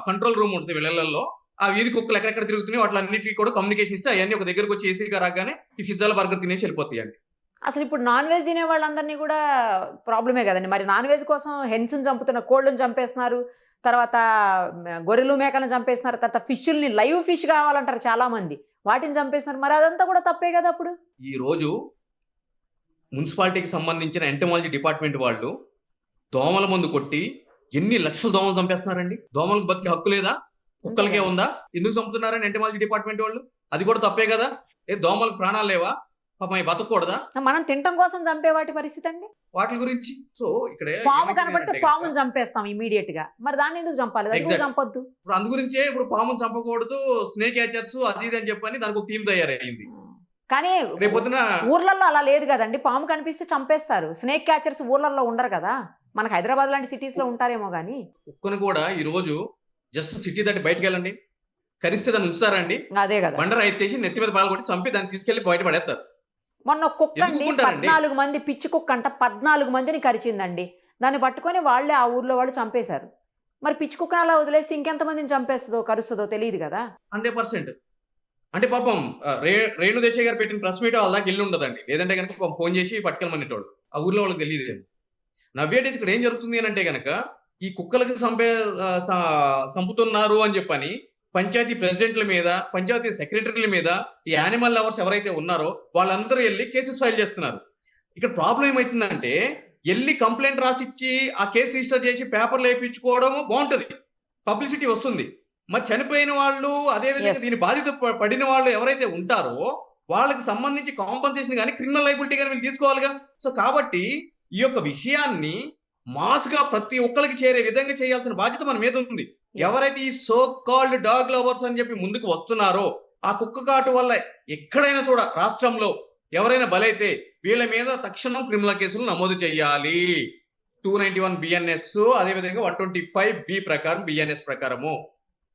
కంట్రోల్ రూమ్ ఉంటుంది వీళ్ళల్లో. ఆ వీధి కుక్కలు ఎక్కడెక్కడ తిరుగుతున్నాయి వాటిలన్నింటికి కూడా కమ్యూనికేషన్ ఇస్తే అవన్నీ ఒక దగ్గరకు వచ్చి ఏసీ కార్ రాగానే ఈ పిజ్జాల బర్గర్ తినేసి వెళ్ళిపోతాయి అండి. అసలు ఇప్పుడు నాన్ వెజ్ తినే వాళ్ళందరినీ కూడా ప్రాబ్లమే కదండి. మరి నాన్ వెజ్ కోసం హెన్స్ని చంపుతున్నారు, కోళ్ళను చంపేస్తున్నారు, తర్వాత గొర్రెలు మేకలను చంపేస్తున్నారు, తర్వాత ఫిష్ని లైవ్ ఫిష్ కావాలంటారు చాలా మంది, వాటిని చంపేస్తున్నారు. మరి అదంతా కూడా తప్పే కదా. అప్పుడు ఈ రోజు మున్సిపాలిటీకి సంబంధించిన ఎంటమాలజీ డిపార్ట్మెంట్ వాళ్ళు దోమల మందు కొట్టి ఎన్ని లక్షల దోమలు చంపేస్తున్నారండి? దోమలకు బతికే హక్కు లేదా? కుక్కలకే ఉందా? ఎందుకు చంపుతున్నారని ఎంటమాలజీ డిపార్ట్మెంట్ వాళ్ళు? అది కూడా తప్పే కదా. దోమలకు ప్రాణాలు లేవా? పాపం అవి బతకూడదా? మనం తినటం కోసం చంపే వాటి పరిస్థితి అండి. వాటి గురించి సో ఇక్కడ పాము కనబడితే పాముని చంపేస్తాం ఇమీడియట్ గా, మరి దాన్ని ఎందుకు చంపాలి? దాన్ని ఎందుకు చంపొద్దు? ఇప్పుడు అందు గురించే ఇప్పుడు పాముని చంపకూడదు, స్నేక్ క్యాచర్స్ అది ఇది అని చెప్పని దానికి ఒక టీం తయారైంది. కానీ రేపొద్దున ఊర్లలో అలా లేదు కదండి. పాము కనిపిస్తే చంపేస్తారు. స్నేక్ క్యాచర్స్ ఊర్లలో ఉండరు కదా. మనకు హైదరాబాద్ లాంటి సిటీస్ లో ఉంటారేమో గానీ. కుక్కను కూడా ఈ రోజు జస్ట్ సిటీ దాటి బయటకు వెళ్ళండి, కరిస్తే దాన్ని ఉంచుతారండి? అదే కదా. బండర ఎత్తేసి నెత్తి మీద పాలు కొట్టి చంపి దాన్ని తీసుకెళ్లి బయట పడేస్తారు. మొన్న కుక్క అండి 14 మంది, పిచ్చి కుక్క అంట 14 మందిని కరిచిందండి. దాన్ని పట్టుకొని వాళ్ళే ఆ ఊర్లో వాళ్ళు చంపేశారు. మరి పిచ్చి కుక్కను అలా వదిలేస్తే ఇంకెంతమందిని చంపేస్తుందో కరుస్తుందో తెలియదు కదా. 100%. అంటే పాపం రేణు దేశాయ్ గారు పెట్టిన ప్రెస్ మీట్ వాళ్ళ దాకా వెళ్ళి ఉండదండి. లేదంటే కనుక ఫోన్ చేసి పట్టుకెళ్ళమనేటోళ్ళు. ఆ ఊర్లో వాళ్ళకి తెలియదు. నవ్వేటేసి ఇక్కడ ఏం జరుగుతుంది అని అంటే కనుక ఈ కుక్కలకి చంపుతున్నారు అని చెప్పని పంచాయతీ ప్రెసిడెంట్ల మీద, పంచాయతీ సెక్రటరీల మీద ఈ యానిమల్ లవర్స్ ఎవరైతే ఉన్నారో వాళ్ళందరూ వెళ్ళి కేసెస్ ఫైల్ చేస్తున్నారు. ఇక్కడ ప్రాబ్లం ఏమైతుందంటే వెళ్ళి కంప్లైంట్ రాసిచ్చి ఆ కేసు రిజిస్టర్ చేసి పేపర్లు వేయించుకోవడం బాగుంటుంది, పబ్లిసిటీ వస్తుంది. మరి చనిపోయిన వాళ్ళు అదేవిధంగా దీని బాధిత పడిన వాళ్ళు ఎవరైతే ఉంటారో వాళ్ళకి సంబంధించి కాంపన్సేషన్ కానీ క్రిమినల్ లైబిలిటీ కానీ వీళ్ళు తీసుకోవాలిగా. సో కాబట్టి ఈ యొక్క విషయాన్ని మాస్ గా ప్రతి ఒక్కరికి చేరే విధంగా చేయాల్సిన బాధ్యత మన మీద ఉంది. ఎవరైతే ఈ సో కాల్డ్ డాగ్ లవర్స్ అని చెప్పి ముందుకు వస్తున్నారో ఆ కుక్క కాటు వల్ల ఎక్కడైనా కూడా రాష్ట్రంలో ఎవరైనా బలైతే వీళ్ళ మీద తక్షణం క్రిమినల్ కేసులు నమోదు చేయాలి. 291 BNS, అదేవిధంగా 125B ప్రకారం BNS ప్రకారము,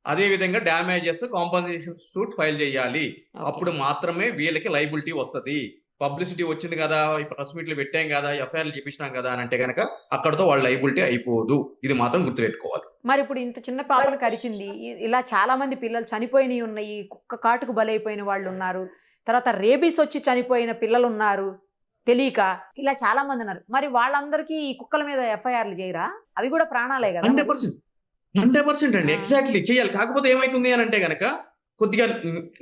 అదేవిధంగా డ్యామేజెస్ కాంపన్సేషన్ సూట్ ఫైల్ చేయాలి. అప్పుడు మాత్రమే వీళ్ళకి లైబిలిటీ వస్తుంది. పబ్లిసిటీ వచ్చింది కదా, ఈ ప్రెస్ మీట్లు పెట్టాం కదా, ఎఫ్ఐఆర్లు చేపించినాం కదా అని అంటే కనుక అక్కడతో వాళ్ళ లైబిలిటీ అయిపోదు. ఇది మాత్రం గుర్తుపెట్టుకోవాలి. మరి ఇప్పుడు ఇంత చిన్న పాపను కరిచింది, ఇలా చాలా మంది పిల్లలు చనిపోయినవి ఉన్నాయి, కుక్క కాటుకు బలైపోయిన వాళ్ళు ఉన్నారు, తర్వాత రేబీస్ వచ్చి చనిపోయిన పిల్లలు ఉన్నారు తెలియక, ఇలా చాలా మంది ఉన్నారు. మరి వాళ్ళందరికీ ఈ కుక్కల మీద ఎఫ్ఐఆర్లు చేయరా? అవి కూడా ప్రాణాలే కదా. 100% అండి, ఎగ్జాక్ట్లీ చేయాలి. కాకపోతే ఏమైతుంది అని అంటే కనుక కొద్దిగా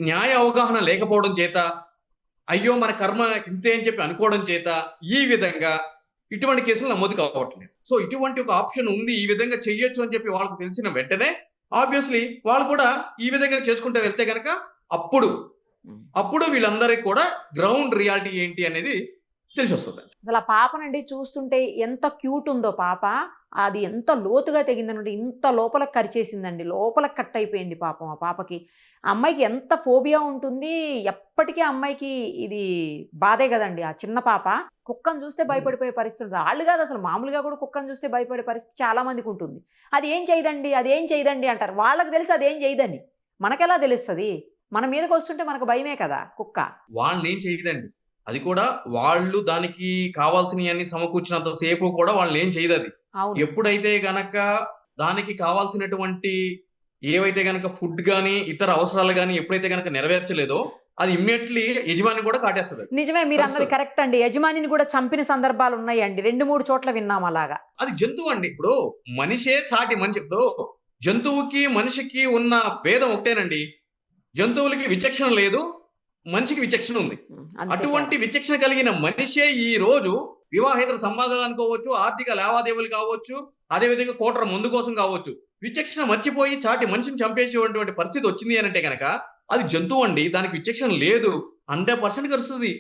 న్యాయ అవగాహన లేకపోవడం చేత, అయ్యో మన కర్మ ఇంతే అని చెప్పి అనుకోవడం చేత ఈ విధంగా ఇటువంటి కేసులు నమోదు కావట్లేదు. సో ఇటువంటి ఒక ఆప్షన్ ఉంది, ఈ విధంగా చెయ్యొచ్చు అని చెప్పి వాళ్ళకి తెలిసిన వెంటనే ఆబ్వియస్లీ వాళ్ళు కూడా ఈ విధంగా చేసుకుంటూ వెళ్తే కనుక అప్పుడు వీళ్ళందరికీ కూడా గ్రౌండ్ రియాలిటీ ఏంటి అనేది తెలిసి వస్తుంది. అసలు ఆ పాపనండి చూస్తుంటే ఎంత క్యూట్ ఉందో పాప, అది ఎంత లోతుగా తెగిందనంటే ఇంత లోపలికి కరిచేసిందండి, లోపలికి కట్ అయిపోయింది పాపం. ఆ పాపకి, ఆ అమ్మాయికి ఎంత ఫోబియా ఉంటుంది, ఎప్పటికీ అమ్మాయికి ఇది బాధే కదండి. ఆ చిన్న పాప కుక్కను చూస్తే భయపడిపోయే పరిస్థితి ఉంటుంది. వాళ్ళు కాదు అసలు, మామూలుగా కూడా కుక్కను చూస్తే భయపడే పరిస్థితి చాలా మందికి ఉంటుంది. అది ఏం చేయదండి అంటారు. వాళ్ళకి తెలిసి అదేం చేయదని, మనకెలా తెలుస్తుంది? మన మీదకి వస్తుంటే మనకు భయమే కదా కుక్క. వాళ్ళని ఏం చేయదండి, అది కూడా వాళ్ళు దానికి కావాల్సినవన్నీ సమకూర్చినంత సేపు కూడా వాళ్ళని ఏం చేయదు. అది ఎప్పుడైతే గనక దానికి కావాల్సినటువంటి ఏవైతే గనక ఫుడ్ గానీ ఇతర అవసరాలు గానీ ఎప్పుడైతే గనక నెరవేర్చలేదో అది ఇమ్మీడియట్లీ యజమాని కూడా కాటేస్తుంది. నిజమే, మీరు అన్నది కరెక్ట్ అండి. యజమానిని కూడా చంపిన సందర్భాలు ఉన్నాయండి, 2-3 చోట్ల విన్నాం అలాగా. అది జంతువు అండి. ఇప్పుడు మనిషే చాటి మనిషి. ఇప్పుడు జంతువుకి మనిషికి ఉన్న భేదం ఒకటేనండి, జంతువులకి విచక్షణ లేదు, మనిషికి విచక్షణ ఉంది. అటువంటి విచక్షణ కలిగిన మనిషే ఈ రోజు వివాహేతర సంబంధాలు అనుకోవచ్చు, ఆర్థిక లావాదేవీలు కావచ్చు, అదేవిధంగా కోటర ముందు కోసం కావచ్చు, విచక్షణ మర్చిపోయి చాటి మనిషిని చంపేసేటువంటి పరిస్థితి వచ్చింది అని అంటే కనుక అది జంతువు అండి. దానికి విచక్షణ లేదు, 100% కరుస్తుంది.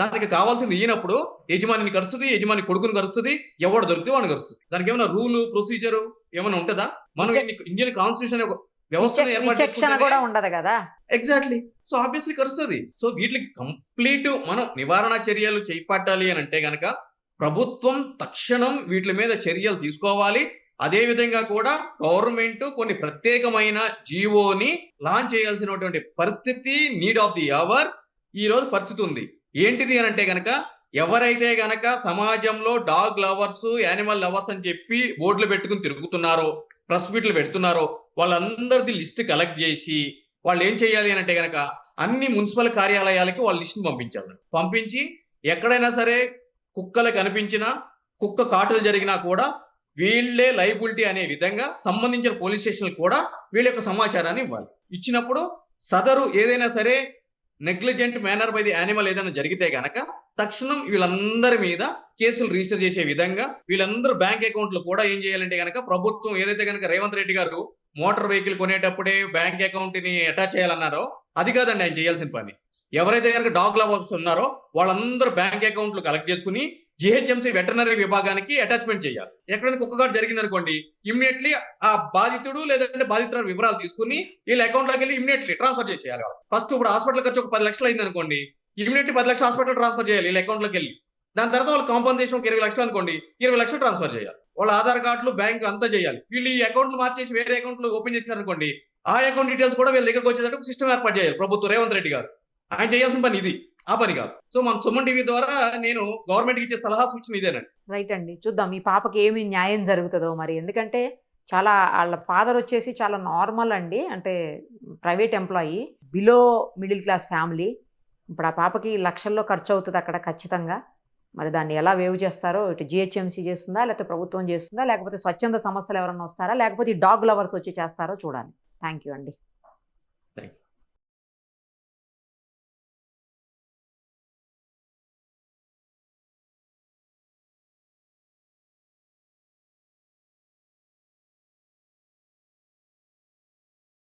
దానికి కావాల్సింది ఈయనప్పుడు యజమానిని కరుస్తుంది, యజమాని కొడుకుని కరుస్తుంది, ఎవడు దొరికితే వాడిని కరుస్తుంది. దానికి ఏమైనా రూల్ ప్రొసీజర్ ఏమైనా ఉంటుందా? మనం ఇండియన్ కాన్స్టిట్యూషన్ వ్యవస్థను ఏర్పాటు ఉండదు కదా. ఎగ్జాక్ట్లీ. సో ఆబ్వియస్లీ కరుస్తుంది. సో వీటికి కంప్లీట్ మనం నివారణ చర్యలు చేపట్టాలి అని అంటే గనక ప్రభుత్వం తక్షణం వీటి మీద చర్యలు తీసుకోవాలి. అదే విధంగా కూడా గవర్నమెంట్ కొన్ని ప్రత్యేకమైన జీవోని లాంచ్ చేయాల్సినటువంటి పరిస్థితి, నీడ్ ఆఫ్ ది అవర్ ఈ రోజు పరిస్థితి ఉంది. ఏంటిది అని అంటే గనక ఎవరైతే గనక సమాజంలో డాగ్ లవర్స్, యానిమల్ లవర్స్ అని చెప్పి బోర్డులు పెట్టుకుని తిరుగుతున్నారో, ప్రెస్ మీట్లు పెడుతున్నారో వాళ్ళందరిది లిస్ట్ కలెక్ట్ చేసి వాళ్ళు ఏం చేయాలి అని అంటే గనక అన్ని మున్సిపల్ కార్యాలయాలకి వాళ్ళ లిస్టును పంపించాలి. పంపించి ఎక్కడైనా సరే కుక్కలు కనిపించినా, కుక్క కాటులు జరిగినా కూడా వీళ్ళే లైబిలిటీ అనే విధంగా సంబంధించిన పోలీస్ స్టేషన్లు కూడా వీళ్ళ యొక్క సమాచారాన్ని ఇవ్వాలి. ఇచ్చినప్పుడు సదరు ఏదైనా సరే negligent manner by the animal ఏదైనా జరిగితే గనక తక్షణం వీళ్ళందరి మీద కేసులు రిజిస్టర్ చేసే విధంగా వీళ్ళందరూ బ్యాంక్ అకౌంట్లు కూడా ఏం చేయాలంటే కనుక ప్రభుత్వం ఏదైతే కనుక రేవంత్ రెడ్డి గారు మోటార్ వెహికల్ కొనేటప్పుడే బ్యాంక్ అకౌంట్ ని అటాచ్ చేయాలన్నారో అది కాదండి ఆయన చేయాల్సిన పని. ఎవరైతే కనుక డాగ్ లవర్స్ ఉన్నారో వాళ్ళందరూ బ్యాంక్ అకౌంట్లు కలెక్ట్ చేసుకుని జిహెచ్ఎంసీ వెటర్నరీ విభాగానికి అటాచ్మెంట్ చేయాలి. ఎక్కడైనా కుక్కగాడు జరిగింది అనుకోండి, ఇమ్మీడియట్లీ ఆ బాధితుడు లేదంటే బాధితుల వివరాలు తీసుకుని వీళ్ళ అకౌంట్లోకి వెళ్ళి ఇమ్మీడియట్లీ ట్రాన్స్ఫర్ చేసేయాలి. ఫస్ట్ ఇప్పుడు హాస్పిటల్ ఖర్చు ఒక 10 లక్షలు అయింది అనుకోండి, ఇమ్మీడియట్లీ 10 లక్షలు హాస్పిటల్ ట్రాన్స్ఫర్ చేయాలి వీళ్ళ అకౌంట్లోకి వెళ్ళి. దాని తర్వాత వాళ్ళ కాంపన్సేషన్ ఒక 20 లక్షలు అనుకోండి, 20 లక్షలు ట్రాన్స్ఫర్ చేయాలి. వాళ్ళ ఆధార్ కార్డులు బ్యాంక్ అంతా చేయాలి. వీళ్ళు ఈ అకౌంట్లు మార్చేసి వేరే అకౌంట్లు ఓపెన్ చేశారనుకోండి, ఆ అకౌంట్ డీటెయిల్స్ కూడా వీళ్ళ దగ్గరకు వచ్చేటట్టు ఒక సిస్టమ్ ఏర్పాటు చేయాలి ప్రభుత్వం, రేవంత్ రెడ్డి గారు. ఆయన చేయాల్సిన పని ఇది, ఆ పని కాదు. సో మన సుమన్ టీవీ ద్వారా నేను గవర్నమెంట్ కి ఇచ్చే సలహా సూచన ఇదేనండి. రైట్ అండి, చూద్దాం ఈ పాపకి ఏమి న్యాయం జరుగుతుందో మరి. ఎందుకంటే చాలా వాళ్ళ ఫాదర్ వచ్చేసి చాలా నార్మల్ అండి, అంటే private employee, below middle class family. ఇప్పుడు ఆ పాపకి లక్షల్లో ఖర్చు అవుతుంది అక్కడ ఖచ్చితంగా. మరి దాన్ని ఎలా వేవ్ చేస్తారో, ఇటు జిహెచ్ఎంసీ చేస్తుందా, లేకపోతే ప్రభుత్వం చేస్తుందా, లేకపోతే స్వచ్ఛంద సంస్థలు ఎవరన్నా వస్తారా, లేకపోతే ఈ డాగ్ లవర్స్ వచ్చి చేస్తారో చూడాలి. థ్యాంక్ యూ అండి.